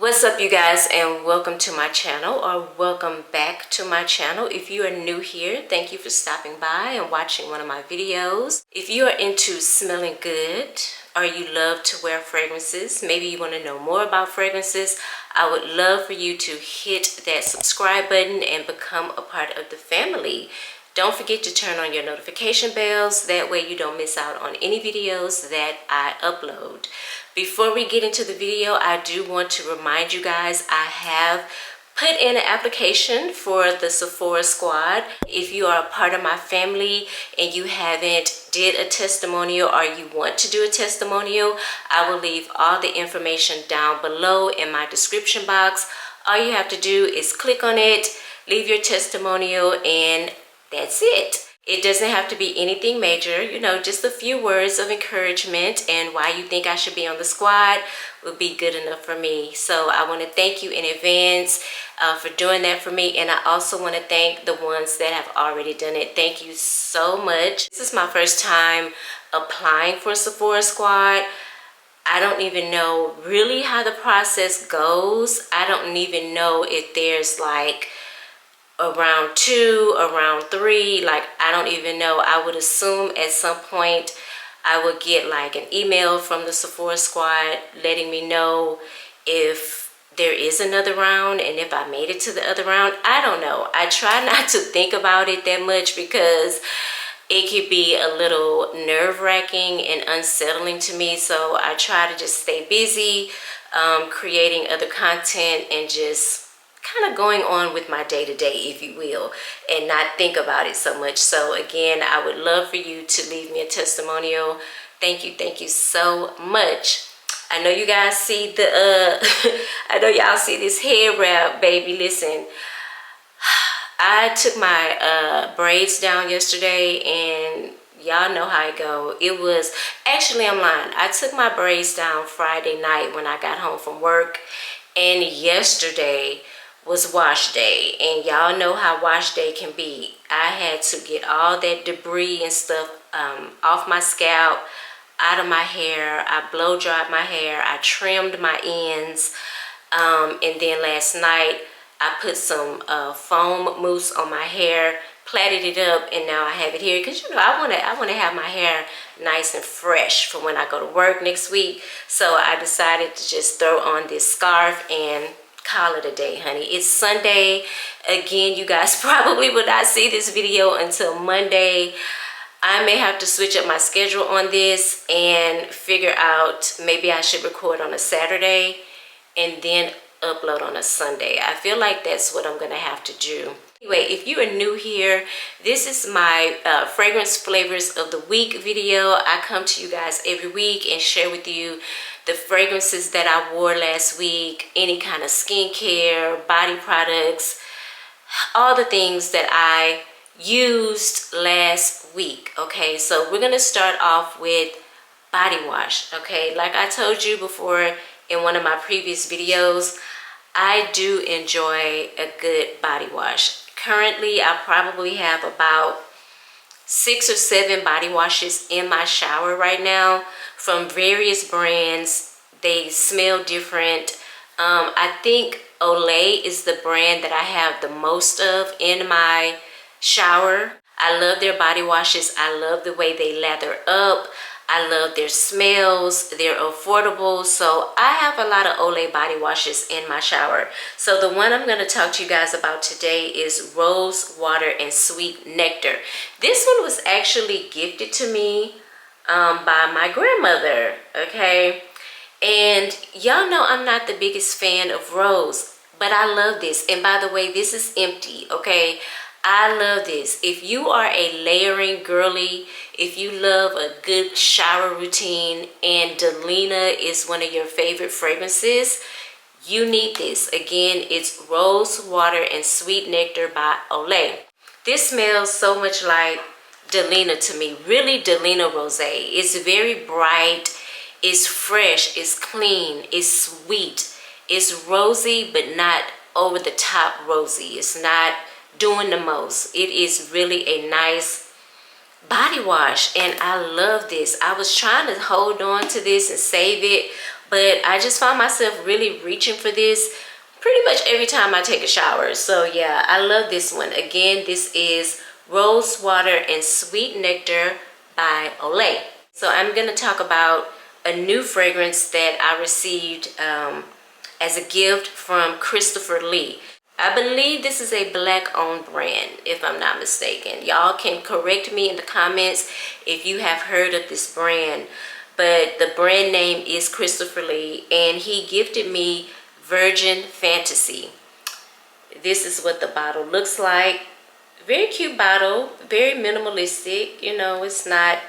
What's up, you guys, and welcome to my channel, or welcome back to my channel. If you are new here, thank you for stopping by and watching one of my videos. If you are into smelling good or you love to wear fragrances, maybe you want to know more about fragrances, I would love for you to hit that subscribe button and become a part of the family. Don't forget to turn on your notification bells, that way you don't miss out on any videos that I upload. Before we get into the video, I do want to remind you guys I have put in an application for the Sephora squad. If you are a part of my family and you haven't did a testimonial or you want to do a testimonial, I will leave all the information down below in my description box. All you have to do is click on it, leave your testimonial, and that's it. It doesn't have to be anything major, you know, just a few words of encouragement and why you think I should be on the squad would be good enough for me. So I want to thank you in advance for doing that for me. And I also want to thank the ones that have already done it. Thank you so much. This is my first time applying for Sephora squad. I don't even know really how the process goes. I don't even know if there's like around 2, around 3, like I don't even know. I would assume at some point I would get like an email from the Sephora squad letting me know if there is another round and if I made it to the other round. I don't know. I try not to think about it that much because it could be a little nerve-wracking and unsettling to me. So I try to just stay busy creating other content and just kind of going on with my day-to-day, if you will, and not think about it so much. So again, I would love for you to leave me a testimonial. Thank you so much. I know you guys see the I know y'all see this hair wrap, baby. Listen, I took my braids down yesterday, and y'all know how it go. It was actually, I'm lying, I took my braids down Friday night when I got home from work, and yesterday was wash day, and y'all know how wash day can be. I had to get all that debris and stuff off my scalp, out of my hair. I blow dried my hair, I trimmed my ends, and then last night I put some foam mousse on my hair, plaited it up, and now I have it here because, you know, I want to have my hair nice and fresh for when I go to work next week. So I decided to just throw on this scarf and call it a day, honey. It's Sunday. Again, you guys probably will not see this video until Monday. I may have to switch up my schedule on this and figure out maybe I should record on a Saturday and then upload on a Sunday. I feel like that's what I'm gonna have to do. Anyway, if you are new here, this is my fragrance flavors of the week video. I come to you guys every week and share with you the fragrances that I wore last week, any kind of skincare, body products, all the things that I used last week. Okay, so we're gonna start off with body wash. Okay, like I told you before in one of my previous videos, I do enjoy a good body wash. Currently, I probably have about 6 or 7 body washes in my shower right now from various brands. They smell different. I think Olay is the brand that I have the most of in my shower. I love their body washes. I love the way they lather up. I love their smells. They're affordable. So I have a lot of Olay body washes in my shower. So the one I'm going to talk to you guys about today is Rose Water and Sweet Nectar. This one was actually gifted to me by my grandmother. Okay. And y'all know I'm not the biggest fan of rose, but I love this. And by the way, this is empty. Okay. I love this. If you are a layering girly, if you love a good shower routine and Delina is one of your favorite fragrances, you need this. Again, it's Rose Water and Sweet Nectar by Olay. This smells so much like Delina to me. Really Delina Rosé. It's very bright. It's fresh. It's clean. It's sweet. It's rosy, but not over the top rosy. It's not doing the most. It is really a nice body wash, and I love this. I was trying to hold on to this and save it, but I just found myself really reaching for this pretty much every time I take a shower. So yeah, I love this one. Again, this is Rose Water and Sweet Nectar by Olay. So I'm going to talk about a new fragrance that I received as a gift from Christopher Lee. I believe this is a black-owned brand, if I'm not mistaken. Y'all can correct me in the comments if you have heard of this brand. But the brand name is Christopher Lee, and he gifted me Virgin Fantasy. This is what the bottle looks like. Very cute bottle, very minimalistic. You know, it's not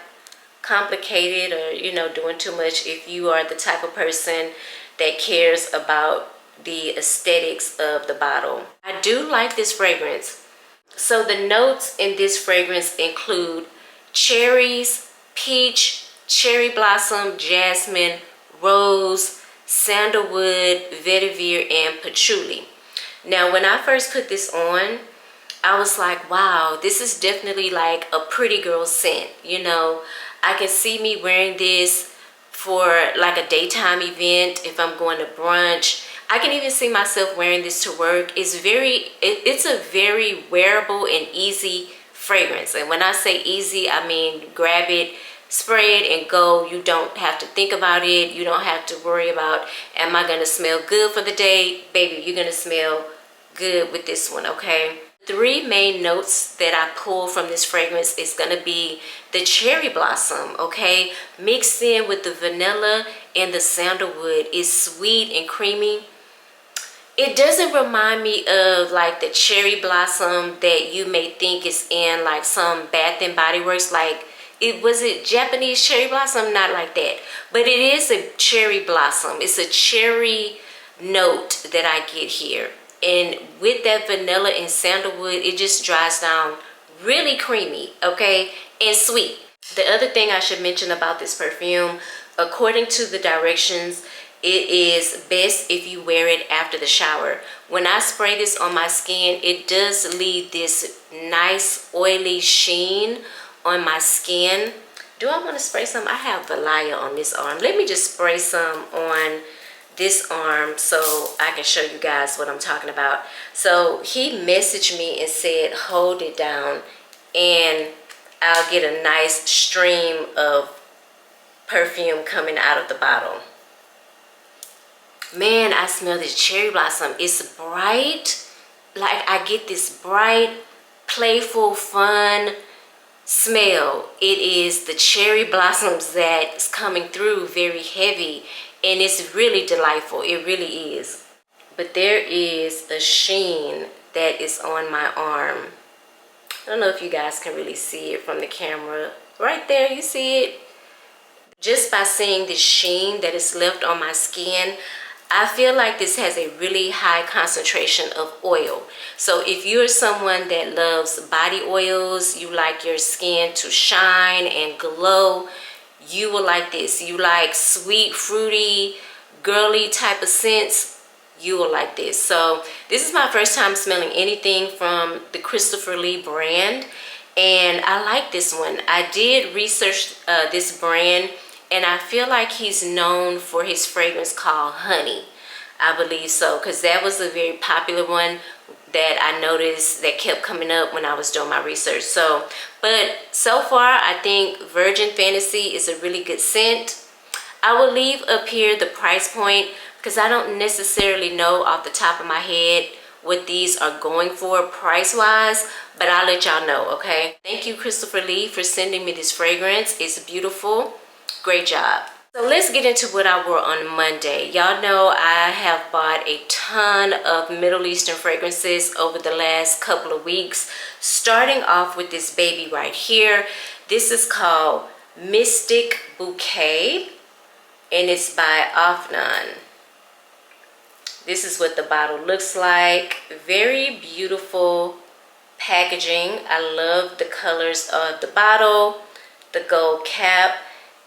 complicated or, you know, doing too much if you are the type of person that cares about the aesthetics of the bottle. I do like this fragrance. So the notes in this fragrance include cherries, peach, cherry blossom, jasmine, rose, sandalwood, vetiver, and patchouli. Now, when I first put this on, I was like, wow, this is definitely like a pretty girl scent. You know, I can see me wearing this for like a daytime event if I'm going to brunch. I can even see myself wearing this to work. It's a very wearable and easy fragrance. And when I say easy, I mean grab it, spray it, and go. You don't have to think about it. You don't have to worry about, am I gonna smell good for the day? Baby, you're gonna smell good with this one, okay? 3 main notes that I pull from this fragrance is gonna be the cherry blossom, okay? Mixed in with the vanilla and the sandalwood. It's sweet and creamy. It doesn't remind me of like the cherry blossom that you may think is in like some Bath and Body Works. Like, was it Japanese cherry blossom? Not like that. But it is a cherry blossom. It's a cherry note that I get here. And with that vanilla and sandalwood, it just dries down really creamy, okay, and sweet. The other thing I should mention about this perfume, according to the directions, it is best if you wear it after the shower. When I spray this on my skin, it does leave this nice oily sheen on my skin. Do I want to spray some? I have Valaya on this arm. Let me just spray some on this arm so I can show you guys what I'm talking about. So he messaged me and said hold it down and I'll get a nice stream of perfume coming out of the bottle. Man, I smell this cherry blossom. It's bright. Like, I get this bright, playful, fun smell. It is the cherry blossoms that's coming through very heavy, and it's really delightful. It really is. But there is a sheen that is on my arm. I don't know if you guys can really see it from the camera. Right there, you see it? Just by seeing the sheen that is left on my skin, I feel like this has a really high concentration of oil. So if you're someone that loves body oils, you like your skin to shine and glow, you will like this. You like sweet, fruity, girly type of scents, you will like this. So this is my first time smelling anything from the Christopher Lee brand, and I like this one. I did research this brand, and I feel like he's known for his fragrance called Honey. I believe so, because that was a very popular one that I noticed that kept coming up when I was doing my research. So, but so far, I think Virgin Fantasy is a really good scent. I will leave up here the price point because I don't necessarily know off the top of my head what these are going for price-wise, but I'll let y'all know, okay? Thank you, Christopher Lee, for sending me this fragrance. It's beautiful. Great job. So let's get into what I wore on Monday. Y'all know I have bought a ton of Middle Eastern fragrances over the last couple of weeks, starting off with this baby right here. This is called Mystique Bouquet, and it's by Afnan. This is what the bottle looks like. Very beautiful packaging. I love the colors of the bottle, the gold cap,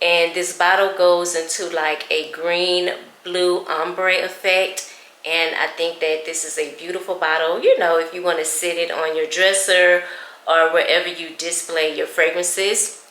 and this bottle goes into like a green blue ombre effect, and I think that this is a beautiful bottle, you know, if you want to sit it on your dresser or wherever you display your fragrances.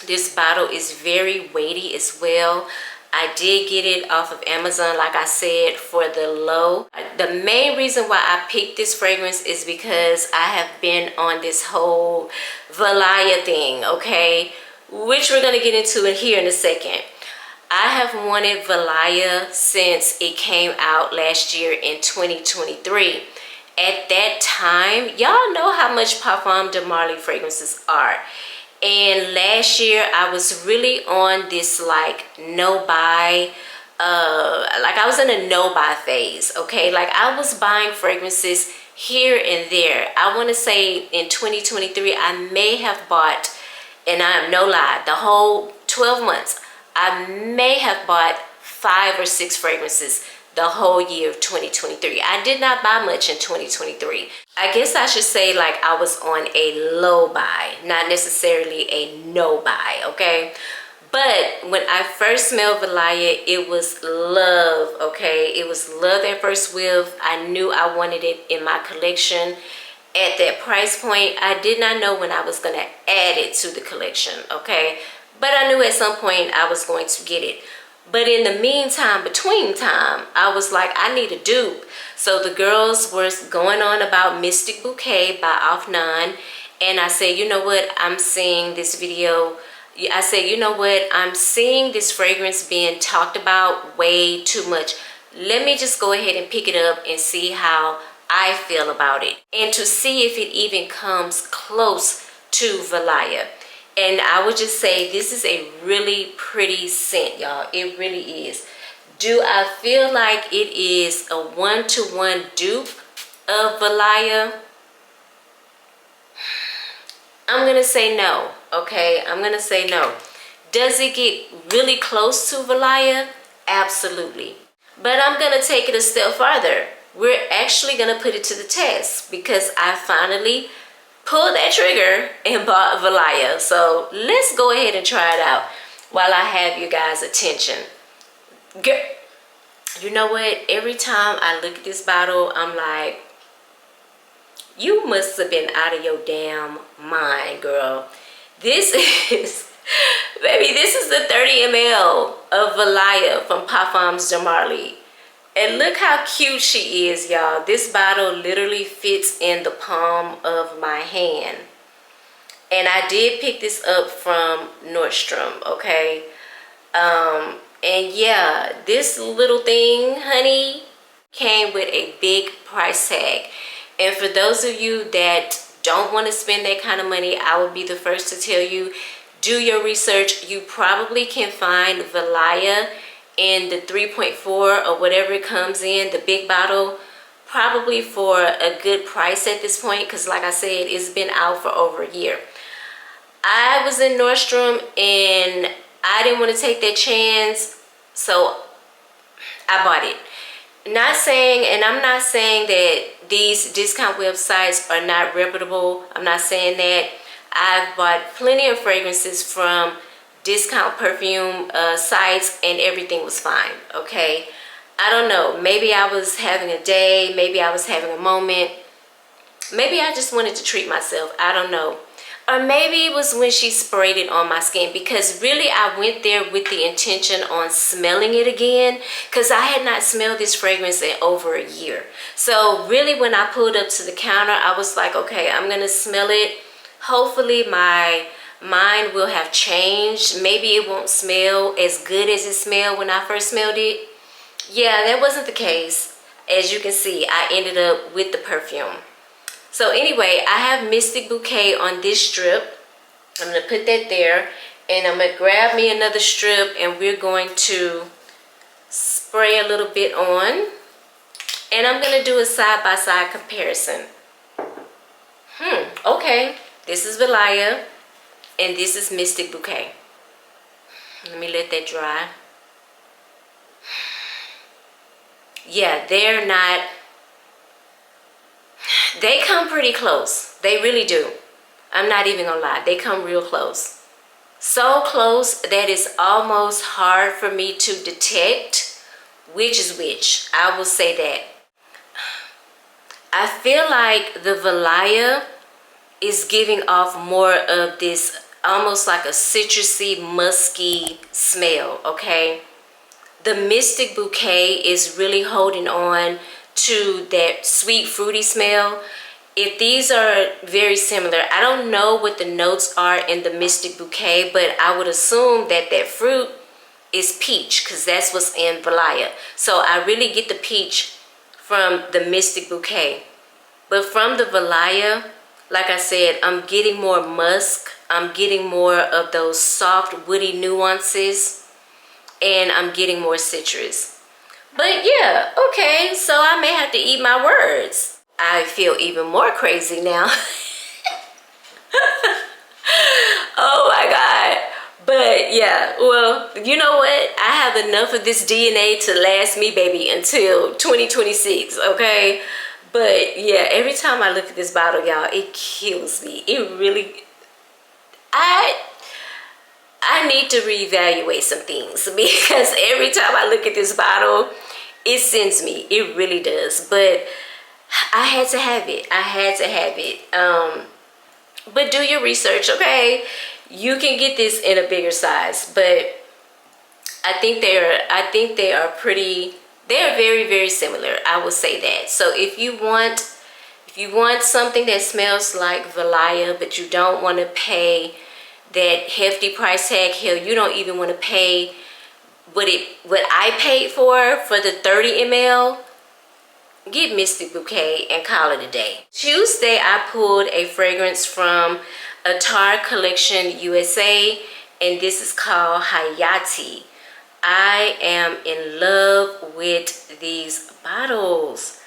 This bottle is very weighty as well. I did get it off of Amazon, like I said, for the low. The main reason why I picked this fragrance is because I have been on this whole Valaya thing, okay? Which we're gonna get into here in a second. I have wanted Valaya since it came out last year in 2023. At that time, y'all know how much Parfum de Marly fragrances are. And last year I was really on this like no buy, like I was in a no buy phase, okay? Like I was buying fragrances here and there. I want to say in 2023 I may have bought, and I'm no lie, the whole 12 months I may have bought 5 or 6 fragrances the whole year of 2023. I did not buy much in 2023. I guess I should say like I was on a low buy, not necessarily a no buy, okay? But when I first smelled Valaya, it was love, okay? It was love at first whiff. I knew I wanted it in my collection. At that price point, I did not know when I was gonna add it to the collection, okay? But I knew at some point I was going to get it. But in the meantime, between time, I was like, I need a dupe. So the girls were going on about Mystique Bouquet by Afnan. And I said, you know what? I'm seeing this video. I said, you know what? I'm seeing this fragrance being talked about way too much. Let me just go ahead and pick it up and see how I feel about it. And to see if it even comes close to Valaya. And I would just say this is a really pretty scent, y'all. It really is. Do I feel like it is a one-to-one dupe of Valaya? I'm going to say no, okay? I'm going to say no. Does it get really close to Valaya? Absolutely. But I'm going to take it a step farther. We're actually going to put it to the test because I finally pulled that trigger and bought Valaya. So let's go ahead and try it out while I have you guys' attention. Girl, you know what? Every time I look at this bottle, I'm like, you must have been out of your damn mind, girl. This is, baby, this is the 30 ml of Valaya from Parfums de Marly. And look how cute she is, y'all. This bottle literally fits in the palm of my hand. And I did pick this up from Nordstrom, okay? And yeah, this little thing, honey, came with a big price tag. And for those of you that don't want to spend that kind of money, I will be the first to tell you, do your research. You probably can find Valaya in the 3.4 or whatever it comes in, the big bottle, probably for a good price at this point, because like I said, it's been out for over a year. I was in Nordstrom and I didn't want to take that chance, so I bought it. Not saying, and I'm not saying that these discount websites are not reputable. I'm not saying that. I've bought plenty of fragrances from discount perfume sites and everything was fine, okay? I don't know, maybe I was having a day, maybe I was having a moment, maybe I just wanted to treat myself, I don't know. Or maybe it was when she sprayed it on my skin, because really I went there with the intention on smelling it again, because I had not smelled this fragrance in over a year. So really when I pulled up to the counter, I was like, okay, I'm gonna smell it. Hopefully my mind will have changed. Maybe it won't smell as good as it smelled when I first smelled it. Yeah, that wasn't the case. As you can see, I ended up with the perfume. So anyway, I have Mystique Bouquet on this strip. I'm going to put that there. And I'm going to grab me another strip and we're going to spray a little bit on. And I'm going to do a side-by-side comparison. Okay. This is Valaya. And this is Mystique Bouquet. Let me let that dry. Yeah, they're not, they come pretty close. They really do. I'm not even gonna lie. They come real close. So close that it's almost hard for me to detect which is which. I will say that. I feel like the Valaya is giving off more of this almost like a citrusy, musky smell, okay? The Mystique Bouquet is really holding on to that sweet, fruity smell. If these are very similar, I don't know what the notes are in the Mystique Bouquet, but I would assume that that fruit is peach, because that's what's in Valaya. So I really get the peach from the Mystique Bouquet. But from the Valaya, like I said, I'm getting more musk. I'm getting more of those soft, woody nuances. And I'm getting more citrus. But yeah, okay, so I may have to eat my words. I feel even more crazy now. Oh my God. But yeah, well, you know what? I have enough of this DNA to last me, baby, until 2026, okay? But yeah, every time I look at this bottle, y'all, it kills me. It really, I need to reevaluate some things, because every time I look at this bottle, it sends me. It really does. But I had to have it. I had to have it. But do your research, okay? You can get this in a bigger size, but I think they are pretty. They are very, very similar. I will say that. So if you want something that smells like Valaya, but you don't want to pay that hefty price tag, hell, you don't even want to pay what I paid for the 30 ml, get Mystique Bouquet and call it a day. Tuesday, I pulled a fragrance from Attar Collection USA, and this is called Hayti. I am in love with these bottles.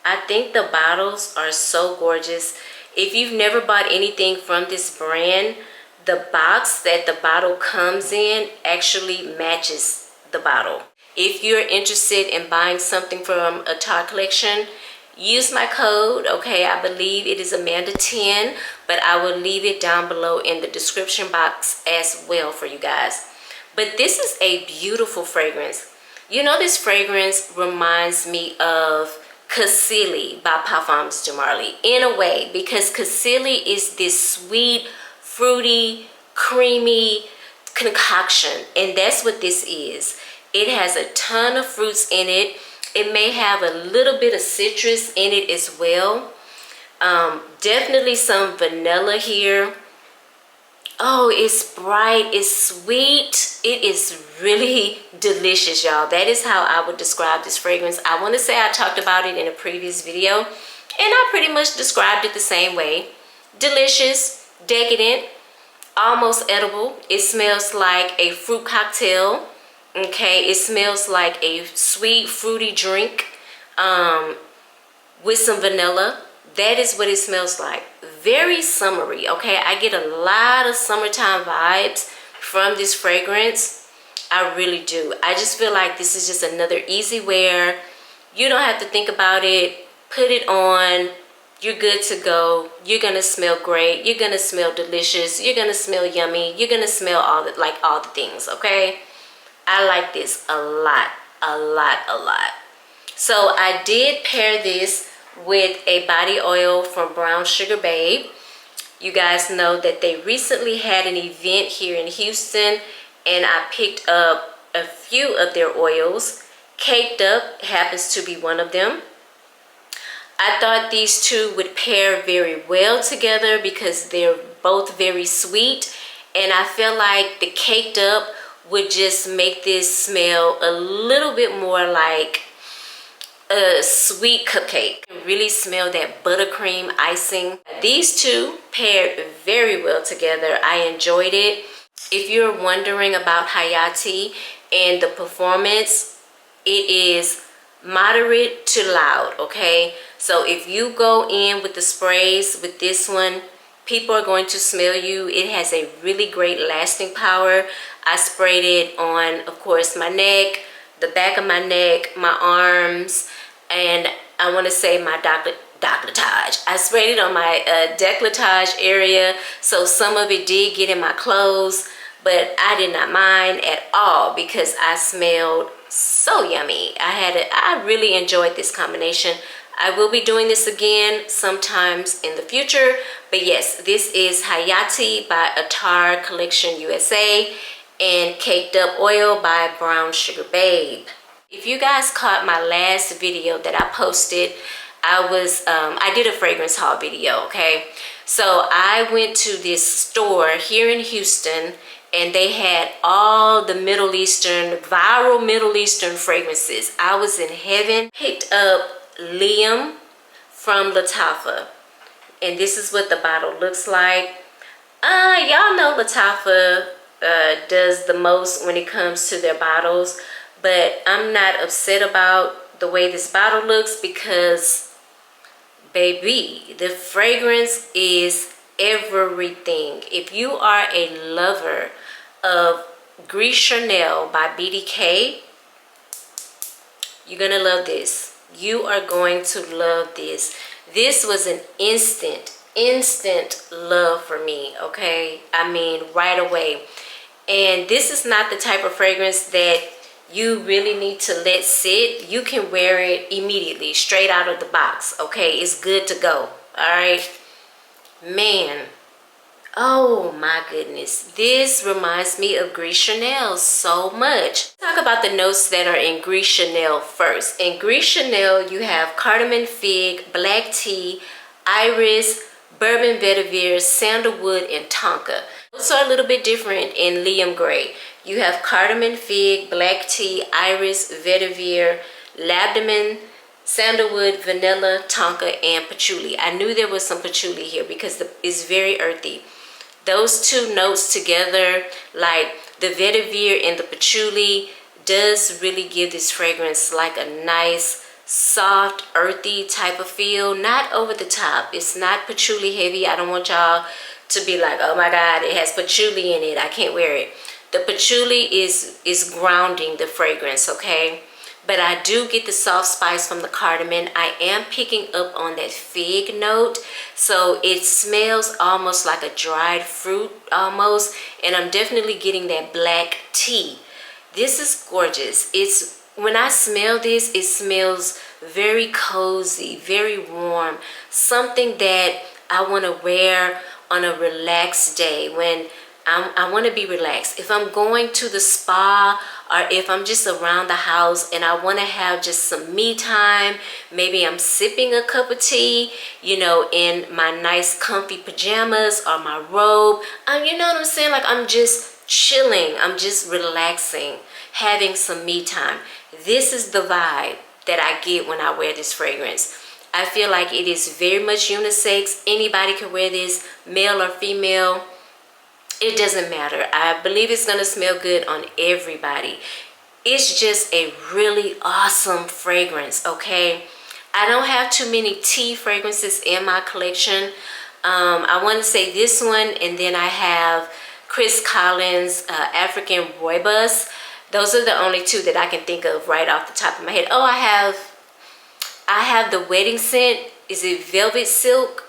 I think the bottles are so gorgeous. If you've never bought anything from this brand, the box that the bottle comes in actually matches the bottle. If you're interested in buying something from Attar Collection, use my code, okay? I believe it is Amanda10, but I will leave it down below in the description box as well for you guys. But this is a beautiful fragrance. You know, this fragrance reminds me of Cassili by Parfums de Marly in a way, because Cassili is this sweet, fruity, creamy concoction, and that's what this is. It has a ton of fruits in it. It may have a little bit of citrus in it as well. Definitely some vanilla here. Oh, it's bright, it's sweet. It is really delicious, y'all. That is how I would describe this fragrance. I want to say I talked about it in a previous video, and I pretty much described it the same way. Delicious, decadent, almost edible. It smells like a fruit cocktail. Okay, it smells like a sweet, fruity drink with some vanilla. That is what it smells like. Very summery, okay? I get a lot of summertime vibes from this fragrance. I really do. I just feel like this is just another easy wear. You don't have to think about it. Put it on. You're good to go. You're gonna smell great. You're gonna smell delicious. You're gonna smell yummy. You're gonna smell all the things, okay? I like this a lot, a lot, a lot. So I did pair this with a body oil from Brown Sugar Babe. You guys know that they recently had an event here in Houston, and I picked up a few of their oils. Caked Up happens to be one of them. I thought these two would pair very well together because they're both very sweet, and I feel like the Caked Up would just make this smell a little bit more like a sweet cupcake. Really smell that buttercream icing. These two paired very well together. I enjoyed it. If you're wondering about Hayti and the performance, it is moderate to loud, okay? So if you go in with the sprays with this one, people are going to smell you. It has a really great lasting power. I sprayed it on, of course, my neck, the back of my neck, my arms, and I want to say my décolletage. I sprayed it on my décolletage area, so some of it did get in my clothes, but I did not mind at all because I smelled so yummy. I really enjoyed this combination. I will be doing this again sometimes in the future. But yes, this is Hayti by Attar Collection USA and Caked Up Oil by Brown Sugar Babe. If you guys caught my last video that I posted, I did a fragrance haul video, okay? So I went to this store here in Houston and they had all the viral Middle Eastern fragrances. I was in heaven. Picked up Liam from Lataffa. And this is what the bottle looks like. Y'all know Lataffa does the most when it comes to their bottles. But I'm not upset about the way this bottle looks because, baby, the fragrance is everything. If you are a lover of Gris Chanel by BDK, you're gonna love this. You are going to love this. This was an instant love for me, okay? I mean, right away. And this is not the type of fragrance that you really need to let sit. You can wear it immediately, straight out of the box, okay? It's good to go, all right? Man, oh my goodness. This reminds me of Gris Chanel so much. Talk about the notes that are in Gris Chanel first. In Gris Chanel, you have cardamom fig, black tea, iris, bourbon vetiver, sandalwood, and tonka. Those are a little bit different in Liam Gray. You have cardamom fig, black tea, iris, vetiver, labdamen, sandalwood, vanilla, tonka, and patchouli. I knew there was some patchouli here because it's very earthy. Those two notes together, like the vetiver and the patchouli, does really give this fragrance like a nice, soft, earthy type of feel. Not over the top. It's not patchouli heavy. I don't want y'all to be like, oh my God, it has patchouli in it, I can't wear it. The patchouli is grounding the fragrance, okay? But I do get the soft spice from the cardamom. I am picking up on that fig note. So it smells almost like a dried fruit almost. And I'm definitely getting that black tea. This is gorgeous. When I smell this, it smells very cozy, very warm. Something that I want to wear on a relaxed day when I want to be relaxed. If I'm going to the spa or if I'm just around the house and I want to have just some me time, maybe I'm sipping a cup of tea, you know, in my nice comfy pajamas or my robe. You know what I'm saying? Like I'm just chilling. I'm just relaxing, having some me time. This is the vibe that I get when I wear this fragrance. I feel like it is very much unisex. Anybody can wear this, male or female. It doesn't matter. I believe it's going to smell good on everybody. It's just a really awesome fragrance, okay? I don't have too many tea fragrances in my collection. I want to say this one, and then I have Chris Collins African Rooibos. Those are the only two that I can think of right off the top of my head. Oh, I have the wedding scent. Is it Velvet Silk?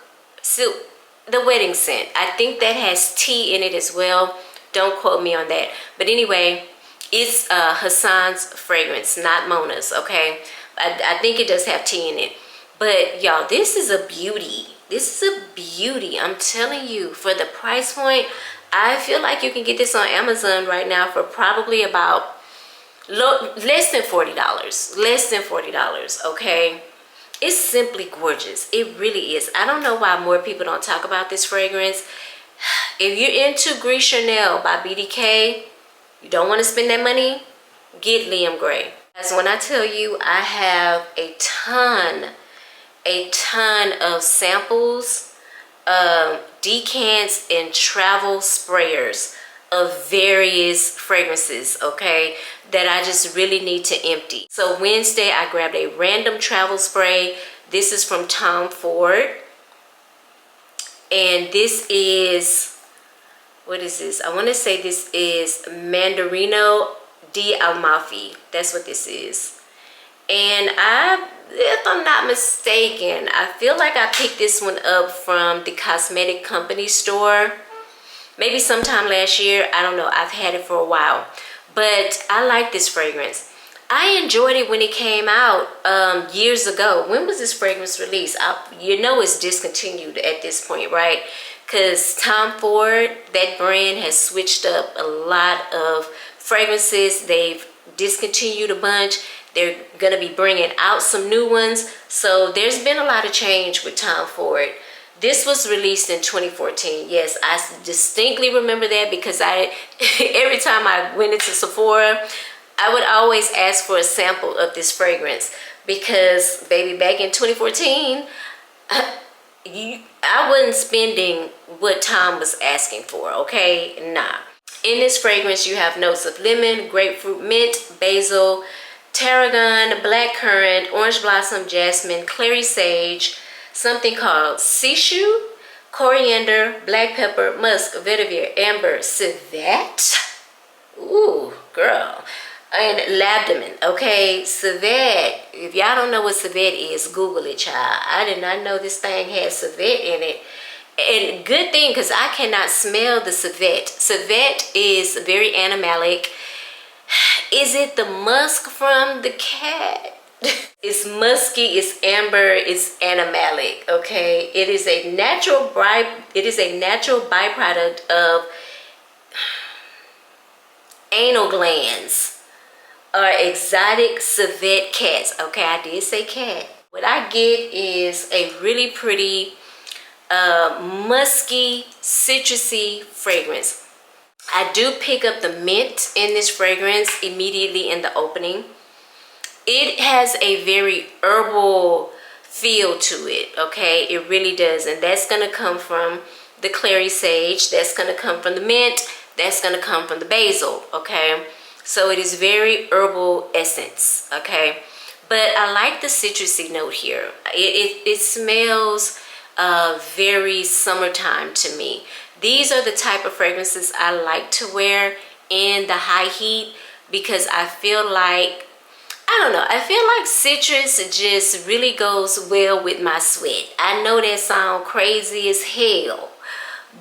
The wedding scent. I think that has tea in it as well. Don't quote me on that. But anyway, it's Hassan's fragrance, not Mona's, okay? I think it does have tea in it. But y'all, this is a beauty. This is a beauty. I'm telling you, for the price point, I feel like you can get this on Amazon right now for probably about less than $40. Less than $40, okay? It's simply gorgeous. It really is. I don't know why more people don't talk about this fragrance. If you're into Gris Chanel by BDK, you don't want to spend that money, get Liam Gray. As when I tell you, I have a ton of samples, decants, and travel sprayers of various fragrances, okay, that I just really need to empty. So Wednesday I grabbed a random travel spray. This is from Tom Ford, and this is, what is this? I want to say this is Mandarino di Almafi. That's what this is. And if I'm not mistaken, I feel like I picked this one up from the cosmetic company store. Maybe sometime last year. I don't know. I've had it for a while. But I like this fragrance. I enjoyed it when it came out years ago. When was this fragrance released? You know it's discontinued at this point, right? Because Tom Ford, that brand, has switched up a lot of fragrances. They've discontinued a bunch. They're going to be bringing out some new ones. So there's been a lot of change with Tom Ford. This was released in 2014. Yes, I distinctly remember that because every time I went into Sephora, I would always ask for a sample of this fragrance because, baby, back in 2014, I wasn't spending what Tom was asking for, okay? Nah. In this fragrance, you have notes of lemon, grapefruit, mint, basil, tarragon, blackcurrant, orange blossom, jasmine, clary sage, something called sishu, coriander, black pepper, musk, vetiver, amber, civet. Ooh, girl. And labdamen, okay? Civet. If y'all don't know what civet is, Google it, child. I did not know this thing had civet in it. And good thing, because I cannot smell the civet. Civet is very animalic. Is it the musk from the cat? It's musky, it's amber, it's animalic, okay? It is a natural byproduct of anal glands or exotic civet cats. Okay, I did say cat. What I get is a really pretty musky, citrusy fragrance. I do pick up the mint in this fragrance immediately in the opening. It has a very herbal feel to it, okay? It really does. And that's going to come from the clary sage. That's going to come from the mint. That's going to come from the basil, okay? So it is very herbal essence, okay? But I like the citrusy note here. It smells very summertime to me. These are the type of fragrances I like to wear in the high heat because I feel like, I don't know, I feel like citrus just really goes well with my sweat. I know that sounds crazy as hell,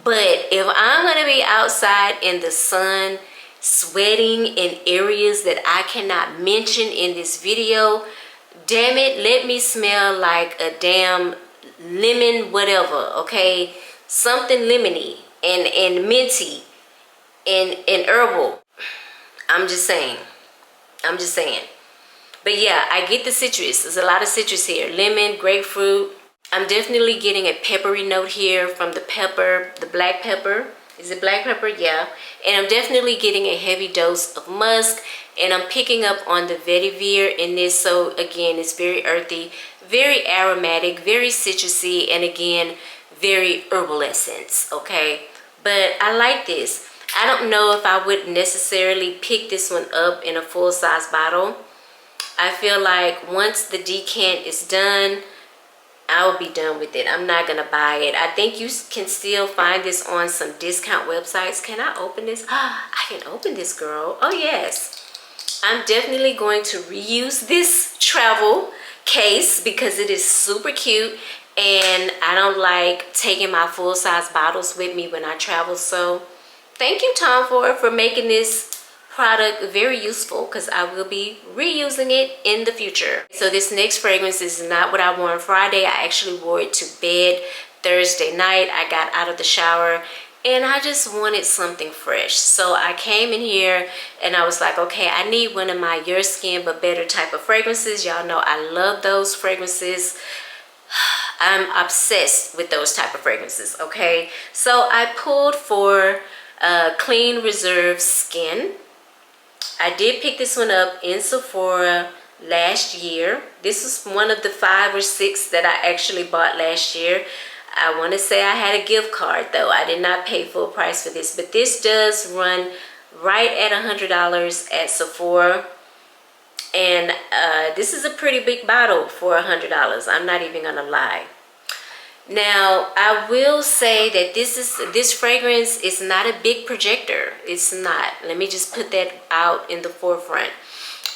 but if I'm gonna be outside in the sun sweating in areas that I cannot mention in this video, damn it, let me smell like a damn lemon whatever, okay? Something lemony and minty and herbal. I'm just saying. But yeah, I get the citrus. There's a lot of citrus here. Lemon, grapefruit. I'm definitely getting a peppery note here from the pepper, the black pepper. Is it black pepper? Yeah. And I'm definitely getting a heavy dose of musk. And I'm picking up on the vetiver in this. So again, it's very earthy, very aromatic, very citrusy, and again, very herbal essence, okay? But I like this. I don't know if I would necessarily pick this one up in a full-size bottle. I feel like once the decant is done, I'll be done with it. I'm not gonna buy it. I think you can still find this on some discount websites. Can I open this? I can open this, girl. Oh yes. I'm definitely going to reuse this travel case because it is super cute. And I don't like taking my full-size bottles with me when I travel. So thank you, Tom Ford, for making this product very useful because I will be reusing it in the future. So this next fragrance is not what I wore on Friday. I actually wore it to bed Thursday night. I got out of the shower and I just wanted something fresh. So I came in here and I was like, okay, I need one of my Your Skin But Better type of fragrances. Y'all know I love those fragrances. I'm obsessed with those type of fragrances, okay? So I pulled for Clean Reserve Skin. I did pick this one up in Sephora last year. This was one of the 5 or 6 that I actually bought last year. I want to say I had a gift card though. I did not pay full price for this, but this does run right at $100 at Sephora. And this is a pretty big bottle for $100. I'm not even gonna lie. Now I will say that this fragrance is not a big projector. It's not. Let me just put that out in the forefront.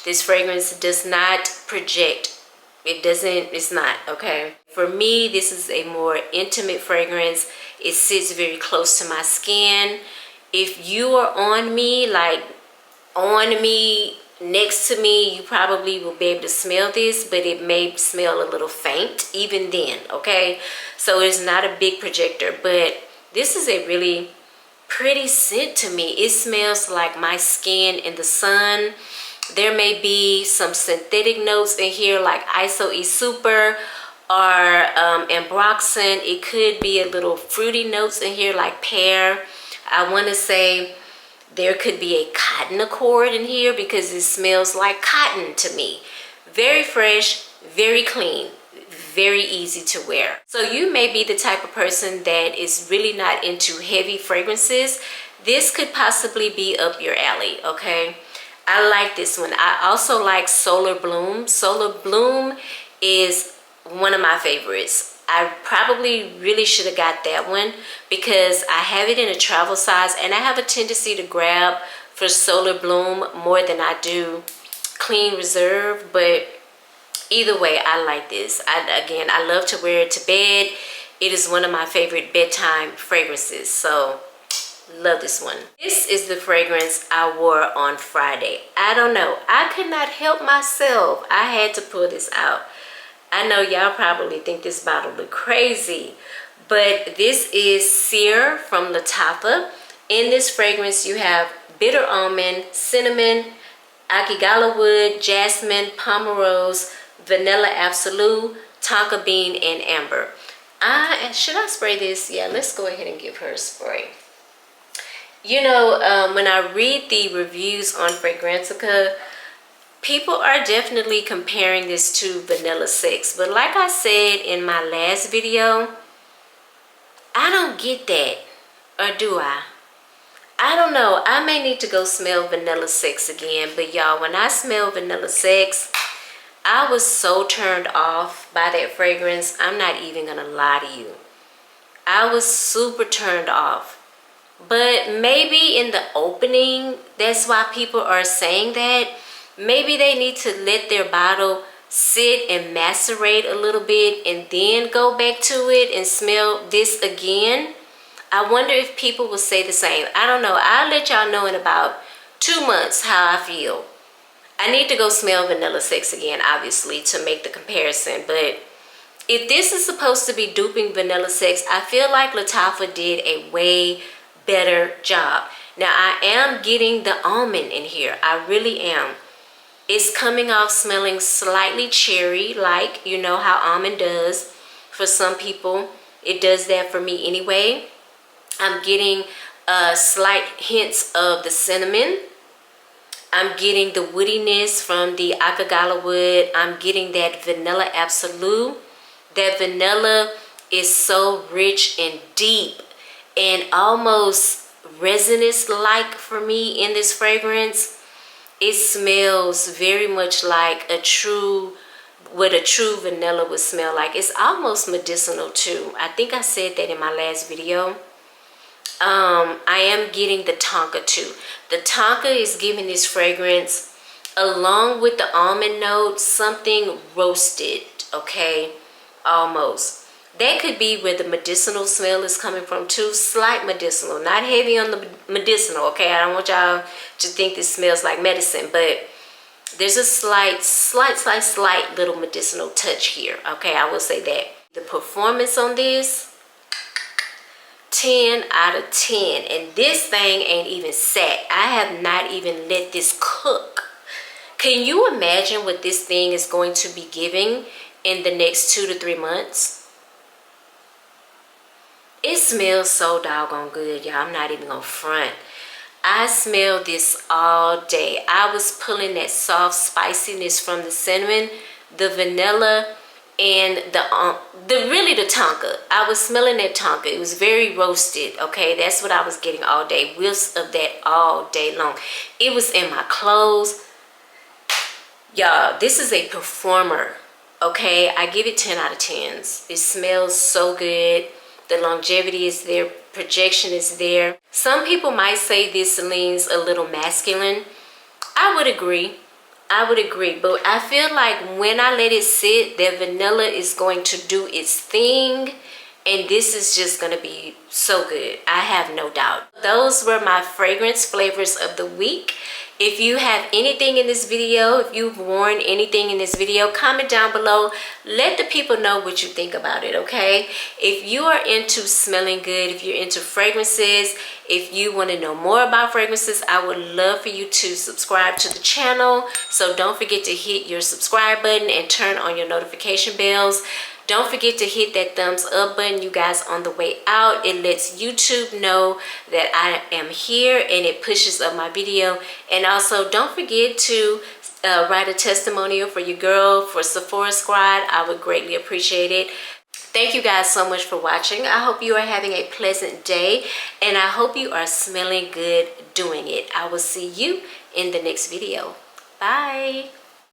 This fragrance does not project. It doesn't. It's not, okay? For me, this is a more intimate fragrance. It sits very close to my skin. If you are on me, like on me next to me, you probably will be able to smell this, but it may smell a little faint even then, okay? So it's not a big projector, but this is a really pretty scent to me. It smells like my skin in the sun. There may be some synthetic notes in here like Iso E Super or Ambroxan. It could be a little fruity notes in here like pear. I want to say there could be a cotton accord in here because it smells like cotton to me. Very fresh, very clean, very easy to wear. So you may be the type of person that is really not into heavy fragrances. This could possibly be up your alley, okay? I like this one. I also like Solar Bloom. Solar Bloom is one of my favorites. I probably really should have got that one because I have it in a travel size, and I have a tendency to grab for Solar Bloom more than I do Clean Reserve. But either way, I like this. Again, I love to wear it to bed. It is one of my favorite bedtime fragrances, so love this one. This is the fragrance I wore on Friday. I don't know, I could not help myself. I had to pull this out. I know y'all probably think this bottle look crazy, but this is Sehr from Lataffa. In this fragrance, you have bitter almond, cinnamon, akigala wood, jasmine, pomerose, vanilla absolute, tonka bean, and amber. Should I spray this? Yeah, let's go ahead and give her a spray. You know, when I read the reviews on Fragrantica, people are definitely comparing this to Vanilla 6. But like I said in my last video, I don't get that. Or do I? I don't know. I may need to go smell Vanilla 6 again. But y'all, when I smell Vanilla 6, I was so turned off by that fragrance. I'm not even going to lie to you. I was super turned off. But maybe in the opening, that's why people are saying that. Maybe they need to let their bottle sit and macerate a little bit and then go back to it and smell this again. I wonder if people will say the same. I don't know. I'll let y'all know in about 2 months how I feel. I need to go smell Vanilla 6 again, obviously, to make the comparison. But if this is supposed to be duping Vanilla 6, I feel like Lataffa did a way better job. Now, I am getting the almond in here. I really am. It's coming off smelling slightly cherry, like you know how almond does for some people. It does that for me anyway. I'm getting slight hints of the cinnamon. I'm getting the woodiness from the akigala wood. I'm getting that vanilla absolute. That vanilla is so rich and deep and almost resinous-like for me in this fragrance. It smells very much like what a true vanilla would smell like. It's almost medicinal too. I think I said that in my last video. I am getting the tonka too. The tonka is giving this fragrance, along with the almond note, something roasted, okay? Almost. That could be where the medicinal smell is coming from too. Slight medicinal, not heavy on the medicinal, okay? I don't want y'all to think this smells like medicine, but there's a slight little medicinal touch here, okay? I will say that. The performance on this, 10 out of 10. And this thing ain't even sat. I have not even let this cook. Can you imagine what this thing is going to be giving in the next 2 to 3 months? It smells so doggone good, y'all. I'm not even gonna front. I smelled this all day. I was pulling that soft spiciness from the cinnamon, the vanilla, and really the tonka. I was smelling that tonka. It was very roasted, okay? That's what I was getting all day. Whiffs of that all day long. It was in my clothes. Y'all, this is a performer, okay? I give it 10 out of 10s. It smells so good. The longevity is there, projection is there. Some people might say this leans a little masculine. I would agree. But I feel like when I let it sit, that vanilla is going to do its thing. And this is just going to be so good. I have no doubt. Those were my fragrance flavors of the week. If you have anything in this video, if you've worn anything in this video, comment down below. Let the people know what you think about it, okay? If you are into smelling good, if you're into fragrances, if you want to know more about fragrances, I would love for you to subscribe to the channel. So don't forget to hit your subscribe button and turn on your notification bells. Don't forget to hit that thumbs up button, you guys, on the way out. It lets YouTube know that I am here and it pushes up my video. And also don't forget to write a testimonial for your girl for Sephora Squad. I would greatly appreciate it. Thank you guys so much for watching. I hope you are having a pleasant day and I hope you are smelling good doing it. I will see you in the next video. Bye.